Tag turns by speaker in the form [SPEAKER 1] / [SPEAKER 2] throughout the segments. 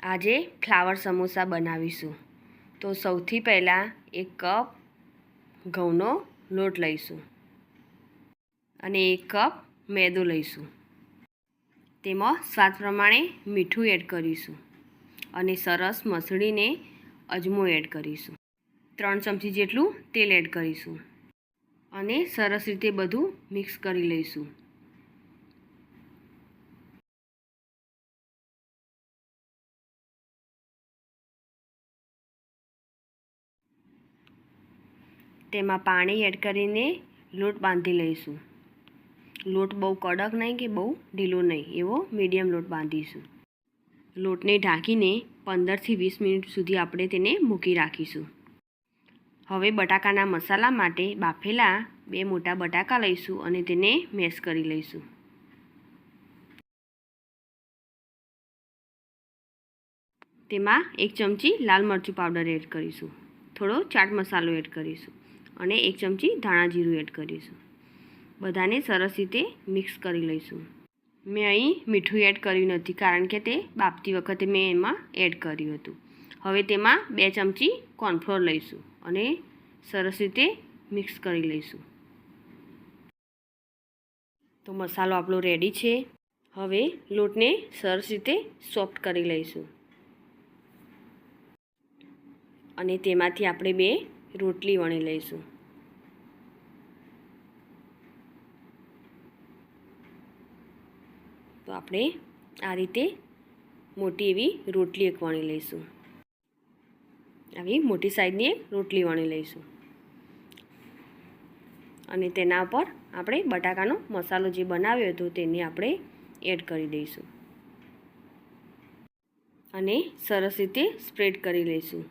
[SPEAKER 1] આજે ફ્લાવર સમોસા બનાવીશું. તો સૌથી પહેલાં 1 કપ ઘઉંનો લોટ લઈશું અને 1 કપ મેદો લઈશું. તેમાં સ્વાદ પ્રમાણે મીઠું એડ કરીશું અને સરસ મસળીને અજમો એડ કરીશું. 3 ચમચી જેટલું તેલ એડ કરીશું અને સરસ રીતે બધું મિક્સ કરી લઈશું. તેમાં પાણી એડ કરીને લોટ બાંધી લઈશું. લોટ બહુ કડક નહીં કે બહુ ઢીલો નહીં, એવો મીડિયમ લોટ બાંધીશું. લોટને ઢાંકીને 15થી 20 મિનિટ સુધી આપણે તેને મૂકી રાખીશું. હવે બટાકાના મસાલા માટે બાફેલા 2 મોટા બટાકા લઈશું અને તેને મેશ કરી લઈશું. તેમાં 1 ચમચી લાલ મરચું પાવડર એડ કરીશું, થોડો ચાટ મસાલો એડ કરીશું અને 1 ચમચી ધાણા જીરું એડ કરીશું. બધાને સરસ રીતે મિક્સ કરી લઈશું. મેં અહીં મીઠું એડ કર્યું નથી કારણ કે તે બાફતી વખતે મેં એમાં એડ કર્યું હતું. હવે તેમાં 2 ચમચી કોર્નફ્લોર લઈશું અને સરસ રીતે મિક્સ કરી લઈશું. તો મસાલો આપણો રેડી છે. હવે લોટને સરસ રીતે સોફ્ટ કરી લઈશું અને તેમાંથી આપણે 2 રોટલી વણી લઈશું. તો આપણે આ રીતે મોટી એવી રોટલી એક વણી લઈશું. આવી મોટી સાઈઝની એક રોટલી વણી લઈશું અને તેના પર આપણે બટાકાનો મસાલો જે બનાવ્યો હતો તેને આપણે એડ કરી દઈશું અને સરસ રીતે સ્પ્રેડ કરી લઈશું.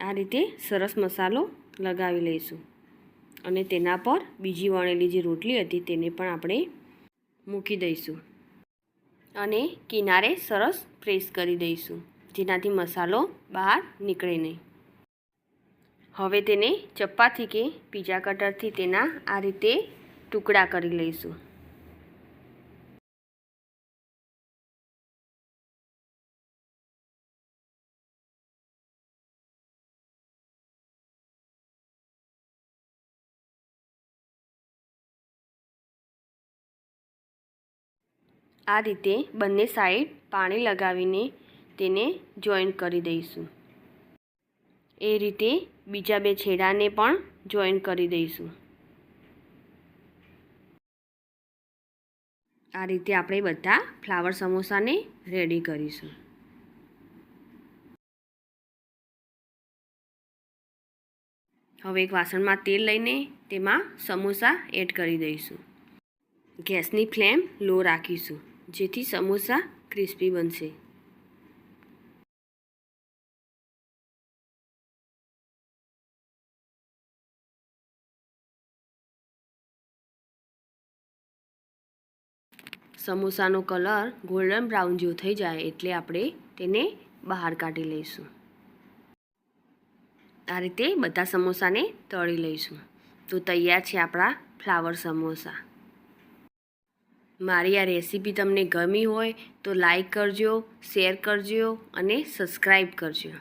[SPEAKER 1] આ રીતે સરસ મસાલો લગાવી લઈશું અને તેના પર બીજી વણેલી જે રોટલી હતી તેને પણ આપણે મૂકી દઈશું અને કિનારે સરસ પ્રેસ કરી દઈશું જેનાથી મસાલો બહાર નીકળે નહીં. હવે તેને ચપ્પાથી કે પીઝા કટરથી તેના આ રીતે ટુકડા કરી લઈશું. આ રીતે બંને સાઈડ પાણી લગાવીને તેને જોઈન્ટ કરી દઈશું. એ રીતે બીજા 2 છેડાને પણ જોઈન્ટ કરી દઈશું. આ રીતે આપણે બધા ફ્લાવર સમોસાને રેડી કરીશું. હવે એક વાસણમાં તેલ લઈને તેમાં સમોસા એડ કરી દઈશું. ગેસની ફ્લેમ લો રાખીશું જેથી સમોસા ક્રિસ્પી બનશે. સમોસાનો કલર ગોલ્ડન બ્રાઉન જેવો થઈ જાય એટલે આપણે તેને બહાર કાઢી લઈશું. આ રીતે બધા સમોસાને તળી લઈશું. તો તૈયાર છે આપણા ફ્લાવર સમોસા. મારી આ રેસીપી તમને ગમી હોય તો લાઈક કરજો, શેર કરજો અને સબસ્ક્રાઈબ કરજો.